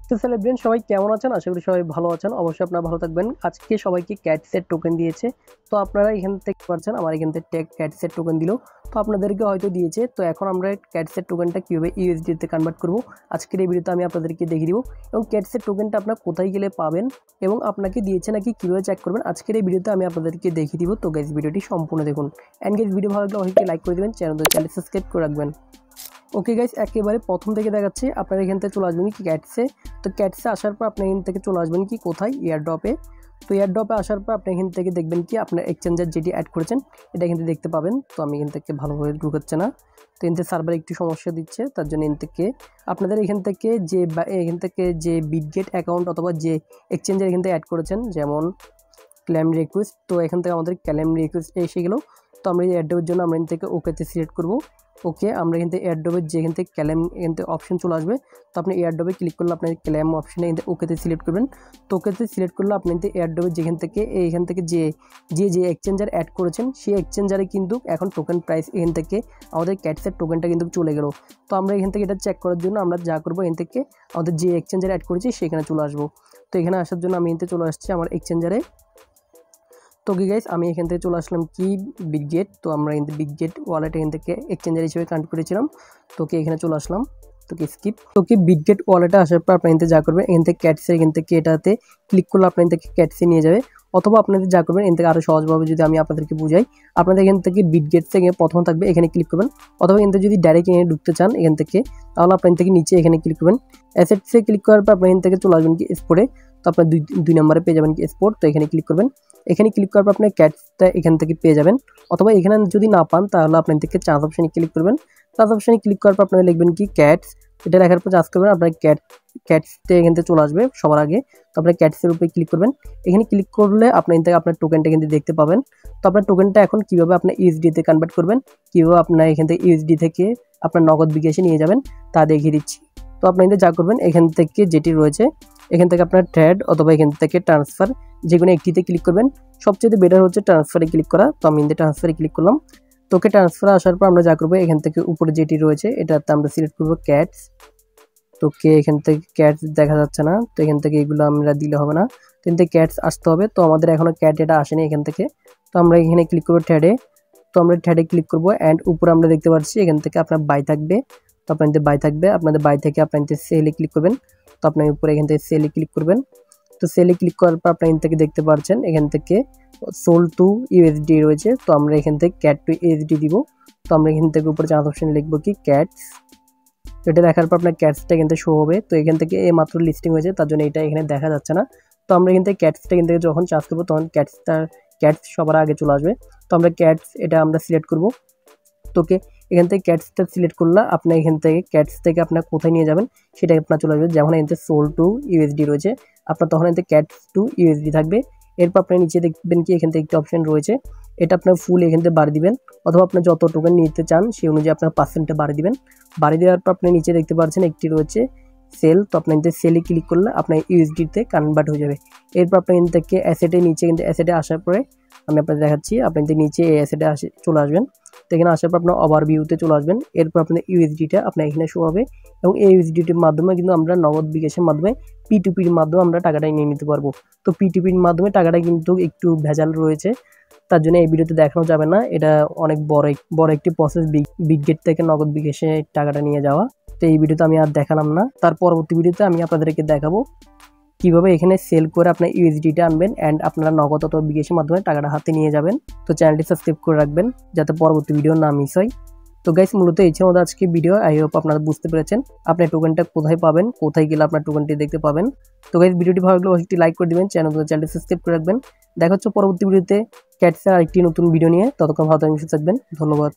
তো সেলিব্রেন্ট সবাই কেমন আছেন? আশা করি সবাই ভালো আছেন। অবশ্যই আপনারা ভালো থাকবেন। আজকে সবাইকে ক্যাটসের টোকেন দিয়েছে। তো আপনারা এখান থেকে পাচ্ছেন, আমার এখান থেকে ক্যাটসের টোকেন দিল। তো আপনাদেরকে হয়তো দিয়েছে। তো এখন আমরা ক্যাটসের টোকেনটা কীভাবে ইউএসডিতে কনভার্ট করব আজকের এই ভিডিওতে আমি আপনাদেরকে দেখিয়ে দিব। এবং ক্যাটসের টোকেনটা আপনারা কোথায় গেলে পাবেন এবং আপনাকে দিয়েছে নাকি কীভাবে চেক করবেন আজকের এই ভিডিওতে আমি আপনাদেরকে দেখিয়ে দিব। তো গাইস ভিডিওটি সম্পূর্ণ দেখুন। অ্যান্ড গাইস ভিডিও ভালো লাগলে অবশ্যই লাইক করে দেবেন, চ্যানেল সাবস্ক্রাইব করে রাখবেন। ওকে গাইস, একেবারে প্রথম থেকে দেখাচ্ছি। আপনারা এখান থেকে চলে আসবেন কি ক্যাটসে। তো ক্যাটসে আসার পর আপনি এখান থেকে চলে আসবেন কি কোথায়, এয়ারড্রপে। তো এয়ারড্রপে আসার পর আপনি এখান থেকে দেখবেন কি আপনার এক্সচেঞ্জার যেটি অ্যাড করেছেন এটা কিন্তু দেখতে পাবেন। তো আমি এখান থেকে ভালোভাবে ঢুকাচ্ছে না, তো এখান থেকে সার্ভার একটু সমস্যা দিচ্ছে, তার জন্য এখান থেকে আপনাদের এখান থেকে যে বিটগেট অ্যাকাউন্ট অথবা যে এক্সচেঞ্জার এখান থেকে অ্যাড করেছেন, যেমন ক্লেম রিকোয়েস্ট, তো এখান থেকে আমাদের ক্লেম রিকোয়েস্ট এসে গেলো। তো আমরা এই অ্যাড্রপের জন্য আমরা এখান থেকে ওকেতে সিলেক্ট করবো। ওকে, আমরা এখান থেকে এয়ারড্রপের যেখান থেকে ক্লেম এখান থেকে অপশন চলে আসবে। তো আপনি এয়ারড্রপে ক্লিক করলে আপনার ক্লেম অপশনে এখান থেকে ওকেতে সিলেক্ট করবেন। তো ওকেতে সিলেক্ট করলে আপনি এয়ারড্রপের যেখান থেকে এইখান থেকে যে এক্সচেঞ্জার অ্যাড করেছেন সেই এক্সচেঞ্জারে কিন্তু এখন টোকেন প্রাইস এখান থেকে আমাদের ক্যাটসের টোকেনটা কিন্তু চলে গেল। তো আমরা এখান থেকে এটা চেক করার জন্য আমরা যা করবো এখান থেকে আমাদের যে এক্সচেঞ্জার অ্যাড করেছি সেখানে চলে আসবো। তো এখানে আসার জন্য আমি এখান থেকে চলে আসছি আমার এক্সচেঞ্জারে। তো কি গাইস, আমি এখান থেকে চলে আসলাম কি বিটগেট। তো আমরা কিন্তু বিটগেট ওয়ালেট এখান থেকে এক্সচেঞ্জার হিসেবে কানেক্ট করেছিলাম। তো কি এখানে চলে আসলাম, তো কি স্কিপ। তো কি বিটগেট ওয়ালেটে আসার পর আপনি এখান থেকে যা করবেন এখান থেকে ক্যাটসের এখান থেকে এটাতে ক্লিক করলে আপনার এখান থেকে ক্যাটসে নিয়ে যাবে। অথবা আপনাদের যা করবেন এখান থেকে আরও সহজভাবে যদি আমি আপনাদেরকে বুঝাই, আপনাদের এখান থেকে বিটগেট থেকে প্রথম থাকবে এখানে ক্লিক করবেন। অথবা এখান থেকে যদি ডাইরেক্ট এখানে ঢুকতে চান এখান থেকে, তাহলে আপনার থেকে নিচে এখানে ক্লিক করবেন। অ্যাসেটসে ক্লিক করার পর আপনি এখান থেকে চলে আসবেন কি এক্সপোর্টে। তো আপনার দুই নম্বরে পেয়ে যাবেন কি এক্সপোর্ট। তো এখানে ক্লিক করবেন। এখানে ক্লিক করার পর আপনি ক্যাটসটা এখান থেকে পেয়ে যাবেন। অথবা এখানে যদি না পান তাহলে আপনার থেকে চার্জ অপশানে ক্লিক করবেন। চার্জ অপশানে ক্লিক করার পর আপনারা লিখবেন কি ক্যাটস, এটা লেখার পর চার্জ করবেন। আপনার ক্যাটসটা এখান থেকে চলে আসবে সবার আগে। তো আপনার ক্যাটসের উপরে ক্লিক করবেন। এখানে ক্লিক করলে আপনার থেকে আপনার টোকেনটা কিন্তু দেখতে পাবেন। তো আপনার টোকেনটা এখন কীভাবে আপনার ইউএসডিতে কনভার্ট করবেন, কীভাবে আপনার এখান থেকে ইউএসডি থেকে আপনার নগদ বিকাশে নিয়ে যাবেন তা দেখিয়ে দিচ্ছি। তো আপনি যা করবেন এখান থেকে যেটি রয়েছে এখান থেকে আপনার ট্রেড অথবা এখান থেকে ট্রান্সফার যে কোনো একটিতে ক্লিক করবেন। সবচেয়ে বেটার হচ্ছে ট্রান্সফারে ক্লিক করা। তো আমি ট্রান্সফারে ক্লিক করলাম। তোকে ট্রান্সফার আসার পর আমরা যা করবো এখান থেকে উপরে যেটি রয়েছে এটাতে আমরা সিলেক্ট করবো ক্যাটস। তোকে এখান থেকে ক্যাটস দেখা যাচ্ছে না, তো এখান থেকে এগুলো আমরা দিলে হবে না, তো এখান থেকে ক্যাটস আসতে হবে। তো আমাদের এখনও ক্যাট এটা আসেনি এখান থেকে। তো আমরা এখানে ক্লিক করবো ট্রেডে। তো আমরা ট্রেডে ক্লিক করবো অ্যান্ড উপরে আমরা দেখতে পাচ্ছি এখান থেকে আপনার বাই থাকবে। তো আপনাদের বাই থাকবে, আপনাদের বাই থেকে আপনাদের সেলে ক্লিক করবেন। তো আপনার উপরে এখান থেকে সেলে ক্লিক করবেন। তো সেলে ক্লিক করার পর আপনি এখান থেকে দেখতে পাচ্ছেন এখান থেকে সোল টু ইউএসডি রয়েছে। তো আমরা এখান থেকে ক্যাট টু ইউএসডি দিব। তো আমরা এখান থেকে উপরে চার্জ অপশানে লিখবো কি ক্যাটস। এটা দেখার পর আপনার ক্যাটসটা এখান থেকে শো হবে। তো এখান থেকে এই মাত্র লিস্টিং হয়েছে তার জন্য এটা এখানে দেখা যাচ্ছে না। তো আমরা এখান থেকে ক্যাটসটা এখান থেকে যখন চার্জ করবো তখন ক্যাটস সবার আগে চলে আসবে। তো আমরা ক্যাটস এটা আমরা সিলেক্ট করবো। তোকে এখান থেকে ক্যাটসটা সিলেক্ট করলে আপনি এখান থেকে ক্যাটস থেকে আপনার কোথায় নিয়ে যাবেন সেটা আপনার চলে আসবে। যেমন এখান থেকে সোল টু ইউএসডি রয়েছে, আপনার তখন এখান থেকে ক্যাটস টু ইউএসডি থাকবে। এরপর আপনার নিচে দেখবেন কি এখান থেকে একটা অপশন রয়েছে, এটা আপনার ফুল এখান থেকে বাড়ি দিবেন। অথবা আপনার যত টোকেন নিতে চান সেই অনুযায়ী আপনার পার্সেন্টটা বাড়ি দিবেন। বাড়ি দেওয়ার পর আপনি নিচে দেখতে পাচ্ছেন একটি রয়েছে সেল। তো আপনার সেলে ক্লিক করলে আপনার ইউএসডিতে কনভার্ট হয়ে যাবে। এরপর আপনি এখান থেকে অ্যাসেটে নিচে কিন্তু অ্যাসেটে আসার পরে আমি আপনাদের দেখাচ্ছি, আপনি নিচে এই অ্যাসেটে চলে আসবেন। তো এখানে আসার পর আপনার ওভারভিউতে চলে আসবেন। এরপর আপনার ইউএসডিটা আপনার এখানে শো হবে এবং এই ইউএসডিটির মাধ্যমে কিন্তু আমরা নগদ বিকাশের মাধ্যমে P2P মাধ্যমে আমরা টাকাটা নিয়ে নিতে পারবো। তো P2P মাধ্যমে টাকাটা কিন্তু একটু ভেজাল রয়েছে, তার জন্য এই ভিডিওতে দেখানো যাবে না। এটা অনেক বড় একটি প্রসেস বিটগেট থেকে নগদ বিকাশে টাকাটা নিয়ে যাওয়া। তো এই ভিডিওতে আমি আর দেখালাম না, তার পরবর্তী ভিডিওতে আমি আপনাদেরকে দেখাবো কিভাবে এখানে সেল করে আপনার ইউএসডিটা আনবেন অ্যান্ড আপনারা নগদ অথবা বিকাশের মাধ্যমে টাকাটা হাতে নিয়ে যাবেন। তো চ্যানেলটি সাবস্ক্রাইব করে রাখবেন যাতে পরবর্তী ভিডিও না মিস হয়। তো গাইস মূলত এই ছিল আমাদের আজকে ভিডিও। আই হোপ আপনারা বুঝতে পেরেছেন আপনার টোকেনটা কোথায় পাবেন, কোথায় গেলে আপনার টোকেনটি দেখতে পাবেন। তো গাইস ভিডিওটি ভালো লাগলে অবশ্যই লাইক করে দিবেন, চ্যানেলটি সাবস্ক্রাইব করে রাখবেন। দেখা হচ্ছে পরবর্তী ভিডিওতে ক্যাটসের আরেকটি নতুন ভিডিও নিয়ে। ততক্ষণ ভালো থাকবেন, সুস্থ থাকবেন। ধন্যবাদ।